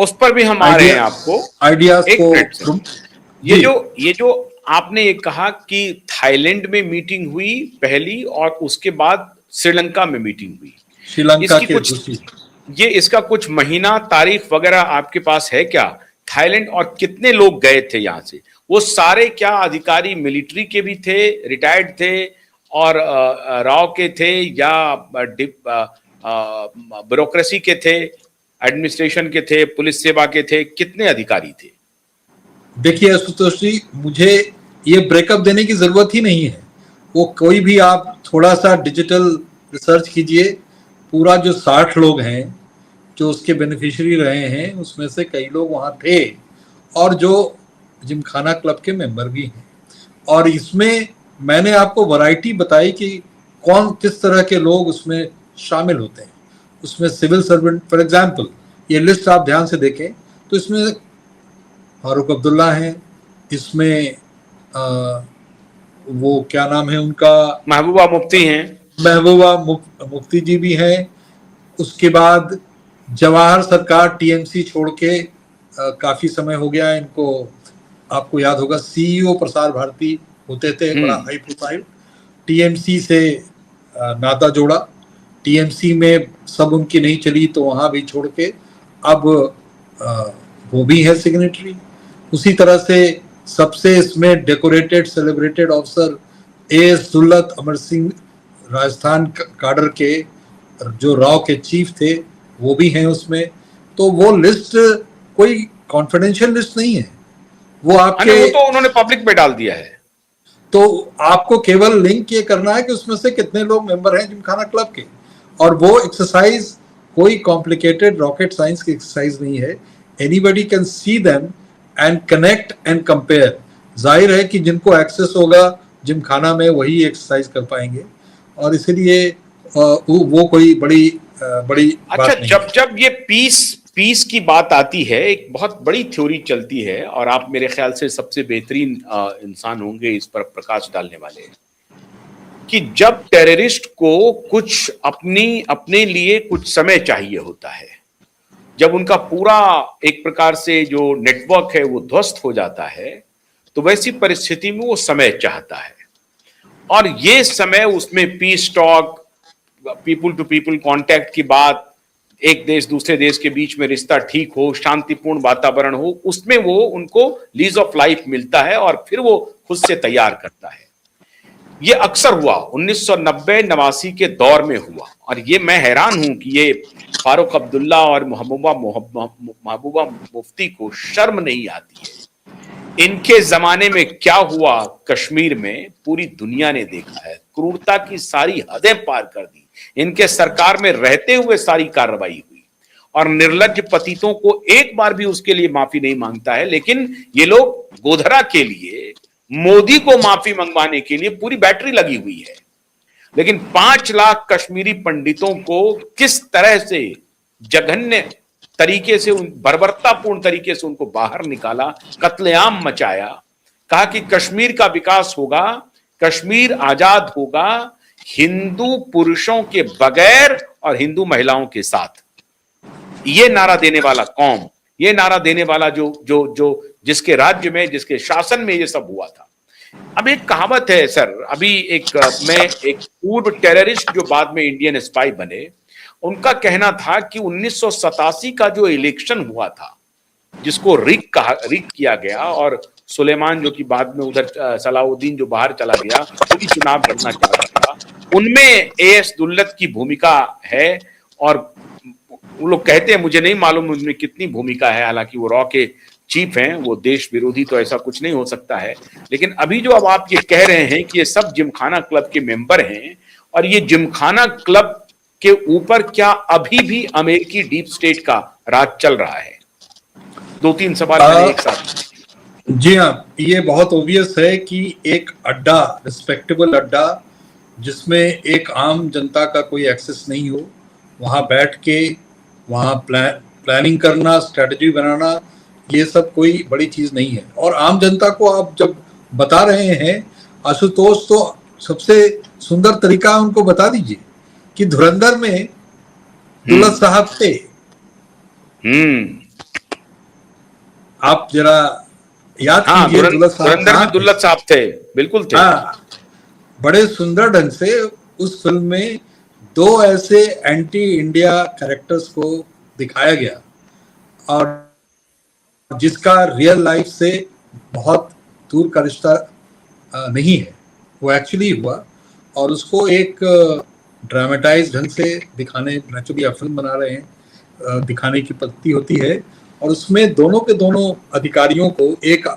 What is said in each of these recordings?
उस पर भी हम आ रहे हैं आपको आइडियाज एक को। मिनट से। ये जो आपने ये कहा कि थाईलैंड में मीटिंग हुई पहली और उसके बाद श्रीलंका में मीटिंग हुई, श्रीलंका इसकी के कुछ दूसरी। ये इसका कुछ महीना तारीख वगैरह आपके पास है क्या? थाईलैंड और कितने लोग गए थे यहां से? वो सारे क्या अधिकारी मिलिट्री के भी थे, रिटायर्ड थे और राव के थे या ब्यूरोक्रेसी के थे, एडमिनिस्ट्रेशन के थे, पुलिस सेवा के थे? कितने अधिकारी थे? देखिए आशुतोष जी, मुझे ये ब्रेकअप देने की जरूरत ही नहीं है। वो कोई भी आप थोड़ा सा डिजिटल रिसर्च कीजिए, पूरा जो 60 लोग हैं जो उसके बेनिफिशियरी रहे हैं उसमें से कई लोग वहाँ थे और जो जिमखाना क्लब के मेंबर भी हैं। और इसमें मैंने आपको वैरायटी बताई कि कौन किस तरह के लोग उसमें शामिल होते हैं। उसमें सिविल सर्वेंट फॉर एग्जांपल, ये लिस्ट आप ध्यान से देखें तो इसमें फारूक अब्दुल्ला हैं, इसमें वो क्या नाम है उनका, महबूबा मुफ्ती हैं, महबूबा मुफ्ती जी भी हैं। उसके बाद जवाहर सरकार टीएमसी छोड़ के काफी समय हो गया इनको, आपको याद होगा सीईओ प्रसार भारती होते थे, बड़ा हाई प्रोफाइल। टीएमसी से नाता जोड़ा, टीएमसी में सब उनकी नहीं चली तो वहां भी छोड़ के अब वो भी है सिग्नेटरी। उसी तरह से सबसे इसमें decorated celebrated officer as Dulat Amar Singh, Rajasthan cadre के जो राव के चीफ थे, वो भी हैं उसमें। तो वो लिस्ट कोई कॉन्फिडेंशियल लिस्ट नहीं है, वो आपके, वो तो उन्होंने पब्लिक में डाल दिया है। तो आपको केवल लिंक ये करना है कि उसमें से कितने लोग मेंबर हैं जिमखाना क्लब के। और वो एक्सरसाइज कोई कॉम्प्लिकेटेड रॉकेट साइंस की एक्सरसाइज नहीं है। Anybody can see them and connect and compare. जाहिर है कि जिनको एक्सेस होगा जिमखाना में वही एक्सरसाइज कर पाएंगे, और इसीलिए वो कोई बड़ी अच्छा, बात नहीं। जब ये पीस की बात आती है, एक बहुत बड़ी थ्योरी चलती है और आप मेरे ख्याल से सबसे बेहतरीन इंसान होंगे इस पर प्रकाश डालने वाले, कि जब टेररिस्ट को कुछ अपने लिए कुछ समय चाहिए होता है, जब उनका पूरा एक प्रकार से जो नेटवर्क है वो ध्वस्त हो जाता है, तो वैसी परिस्थिति में वो समय चाहता है। और ये समय उसमें peace talk, people to people contact की बात, एक देश दूसरे देश के बीच में रिश्ता ठीक हो, शांतिपूर्ण वातावरण हो, उसमें वो उनको लीज ऑफ लाइफ मिलता है और फिर वो खुद से तैयार करता है। ये अक्सर हुआ 1990-89 के दौर में हुआ, और ये मैं हैरान हूं कि ये फारूक अब्दुल्ला और महबूबा मुफ्ती को शर्म नहीं आती है। इनके जमाने में क्या हुआ कश्मीर में पूरी दुनिया ने देखा है। क्रूरता की सारी हदें पार कर दी, इनके सरकार में रहते हुए सारी कार्रवाई हुई, और निर्लज्ज पतितों को एक बार भी उसके लिए माफी नहीं मांगता है। लेकिन ये लोग गोधरा के लिए, मोदी को माफी मंगवाने के लिए पूरी बैटरी लगी हुई है। लेकिन 5 लाख कश्मीरी पंडितों को किस तरह से जघन्य तरीके से, बर्बरतापूर्ण तरीके से उनको बाहर निकाला, कत्लेआम मचाया, कहा कि कश्मीर का विकास होगा, कश्मीर आजाद होगा हिंदू पुरुषों के बगैर और हिंदू महिलाओं के साथ। ये नारा देने वाला कौम, ये नारा देने वाला जो जो जो जिसके राज्य में, जिसके शासन में ये सब हुआ था। अब एक कहावत है सर, अभी एक पूर्व टेररिस्ट जो बाद में इंडियन स्पाई बने, उनका कहना था कि 1987 का जो इलेक्शन हुआ था, जिसको रिग किया गया, और सुलेमान जो कि बाद में उधर सलाउद्दीन जो बाहर चला गया वो भी चुनाव करना चाहता था, उनमें एएस दुल्लत की भूमिका है। और वो लोग कहते हैं, मुझे नहीं मालूम उनमें कितनी भूमिका है, हालांकि वो रॉ के चीफ हैं, वो देश विरोधी तो ऐसा कुछ नहीं हो सकता है। लेकिन अभी जो अब आप ये कह रहे हैं कि ये सब जिमखाना क्लब के मेंबर हैं, और ये जिमखाना क्लब के ऊपर क्या अभी भी अमेरिकी डीप स्टेट का राज चल रहा है? 2-3 सवाल मैंने एक साथ। जी हाँ, ये बहुत ओबियस है कि एक अड्डा, रिस्पेक्टेबल अड्डा, जिसमें एक आम जनता का कोई एक्सेस नहीं हो, वहाँ बैठ के वहाँ प्लानिंग करना, स्ट्रेटजी बनाना, ये सब कोई बड़ी चीज नहीं है। और आम जनता को आप जब बता रहे हैं आशुतोष, तो सबसे सुंदर तरीका उनको बता दीजिए कि धुरंधर में दुल्लत साहब थे। आप जरा याद हाँ, कीजिए, दुल्लत साहब धुरंधर में दुल्लत साहब थे, बिल्कुल थे। हाँ, बड़े सुंदर ढंग से उस फिल्म में दो ऐसे एंटी इंडिया कैरेक्टर्स को दिखाया गया, और जिसका रियल लाइफ से बहुत दूर का रिश्ता नहीं है, वो एक्चुअली हुआ, और उसको एक ड्रामेटाइज ढंग से दिखाने, नेचुरली आप फिल्म बना रहे हैं, दिखाने की पद्धति होती है। और उसमें दोनों के दोनों अधिकारियों को, एक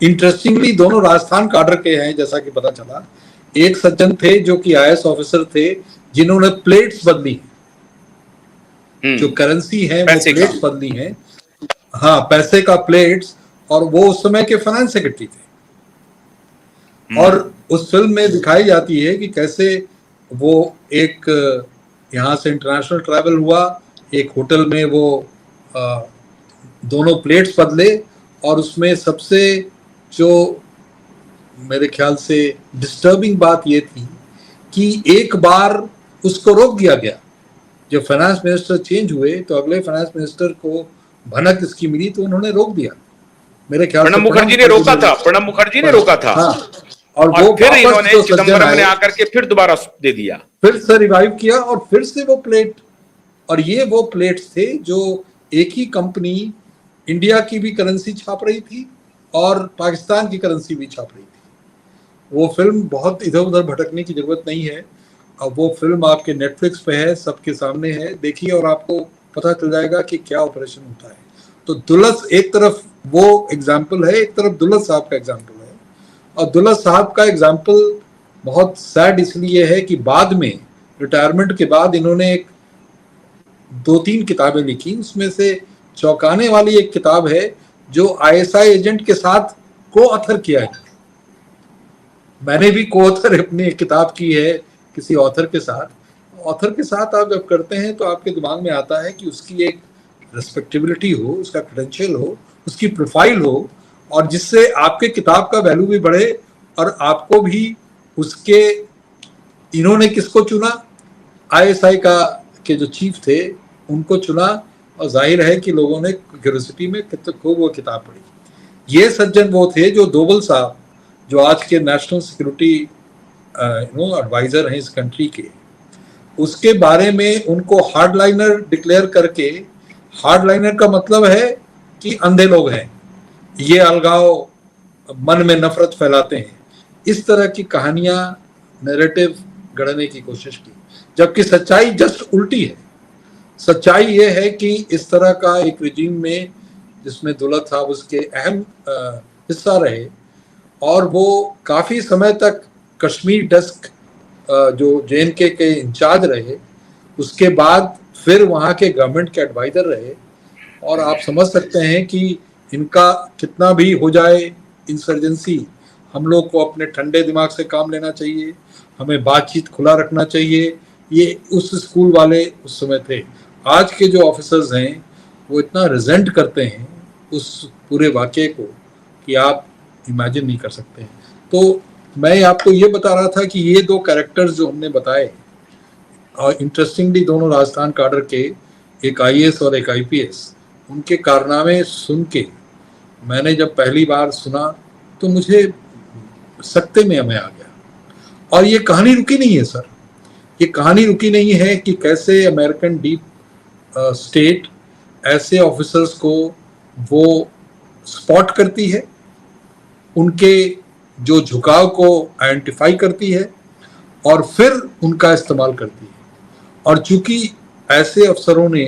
इंटरेस्टिंगली दोनों राजस्थान काडर के हैं जैसा कि पता चला। एक सज्जन थे जो कि IAS ऑफिसर थे, जिन्होंने प्लेट्स बदली, जो करेंसी है वो प्लेट्स बदली है, हाँ, पैसे का प्लेट्स, और वो उस समय के फाइनेंस सेक्रेटरी थे। और उस फिल्म में दिखाई जाती है कि कैसे वो एक यहाँ से इंटरनेशनल ट्रैवल हुआ, एक होटल में वो दोनों प्लेट्स बदले, और उसमें सबसे जो मेरे ख्याल से डिस्टर्बिंग बात ये थी कि एक बार उसको रोक दिया गया। जब फाइनेंस मिनिस्टर चेंज हुए तो अगले फाइनेंस मिनिस्टर को भनक इसकी मिली तो उन्होंने रोक दिया। मेरे ख्याल से प्रणब मुखर्जी ने रोका था, प्रणब मुखर्जी ने रोका था। हाँ, और वो फिर इन्होंने चिदंबरम ने आकर के फिर दोबारा दे दिया, फिर से रिवाइव किया, और फिर से वो प्लेट, और ये वो प्लेट्स थे जो एक ही कंपनी इंडिया की भी करेंसी छाप रही थी और पाकिस्तान की करेंसी भी छाप रही थी। वो फिल्म बहुत इधर उधर भटकने की जरूरत नहीं है। अब वो फिल्म आपके नेटफ्लिक्स पे है, सबके सामने है, देखिए और आपको पता चल जाएगा कि क्या ऑपरेशन होता है। तो दुल्लत एक तरफ वो एग्जाम्पल है, एक तरफ दुल्लत साहब का एग्जाम्पल है। और दुल्लत साहब का एग्जाम्पल बहुत सैड इसलिए है कि बाद में रिटायरमेंट के बाद इन्होंने एक 2-3 किताबें लिखी, उसमें से चौंकाने वाली एक किताब है जो ISI एजेंट के साथ को ऑथर किया है। मैंने भी को ऑथर अपनी एक किताब की है किसी ऑथर के साथ। ऑथर के साथ आप जब करते हैं तो आपके दिमाग में आता है कि उसकी एक रिस्पेक्टेबिलिटी हो, उसका क्रेडेंशियल हो, उसकी प्रोफाइल हो, और जिससे आपके किताब का वैल्यू भी बढ़े, और आपको भी उसके, इन्होंने किसको चुना, ISI का के जो चीफ थे उनको चुना, और जाहिर है कि लोगों ने क्यूरियोसिटी में खूब वो किताब पढ़ी। ये सज्जन वो थे जो दोवल साहब, जो आज के नेशनल सिक्योरिटी एडवाइजर हैं इस कंट्री के, उसके बारे में उनको हार्डलाइनर डिक्लेयर करके, हार्डलाइनर का मतलब है कि अंधे लोग हैं, ये अलगाव, मन में नफरत फैलाते हैं, इस तरह की कहानियां, नैरेटिव गढ़ने की कोशिश की, जबकि सच्चाई जस्ट उल्टी है। सच्चाई ये है कि इस तरह का एक रिजीम में जिसमें दुल्लत साहब उसके अहम हिस्सा रहे, और वो काफ़ी समय तक कश्मीर डेस्क जो JNK के इंचार्ज रहे, उसके बाद फिर वहाँ के गवर्नमेंट के एडवाइजर रहे। और आप समझ सकते हैं कि इनका कितना भी हो जाए इंसर्जेंसी, हम लोग को अपने ठंडे दिमाग से काम लेना चाहिए, हमें बातचीत खुला रखना चाहिए। ये उस स्कूल वाले उस समय थे। आज के जो ऑफिसर्स हैं वो इतना रिजेंट करते हैं उस पूरे वाक़े को कि आप इमेजिन नहीं कर सकते हैं। तो मैं आपको ये बता रहा था कि ये दो कैरेक्टर्स जो हमने बताए, और इंटरेस्टिंगली दोनों राजस्थान काडर के, एक IAS और एक IPS, उनके कारनामे सुन के मैंने जब पहली बार सुना तो मुझे सकते में मैं आ गया। और ये कहानी रुकी नहीं है सर, ये कहानी रुकी नहीं है कि कैसे अमेरिकन डीप स्टेट ऐसे ऑफिसर्स को वो स्पॉट करती है, उनके जो झुकाव को आइडेंटिफाई करती है, और फिर उनका इस्तेमाल करती है। और चूंकि ऐसे अफसरों ने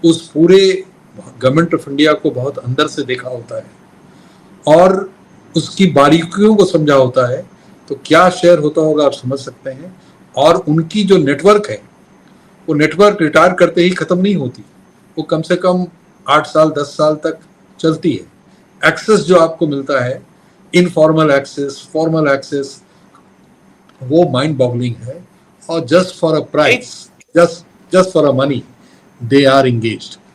उस पूरे गवर्नमेंट ऑफ इंडिया को बहुत अंदर से देखा होता है और उसकी बारीकियों को समझा होता है, तो क्या शेयर होता होगा आप समझ सकते हैं। और उनकी जो नेटवर्क है, वो नेटवर्क रिटायर करते ही खत्म नहीं होती, वो कम से कम 8 साल 10 साल तक चलती है। एक्सेस जो आपको मिलता है, इनफॉर्मल एक्सेस, फॉर्मल एक्सेस, वो माइंड बॉगलिंग है। और just for a price, just for a money, they are engaged.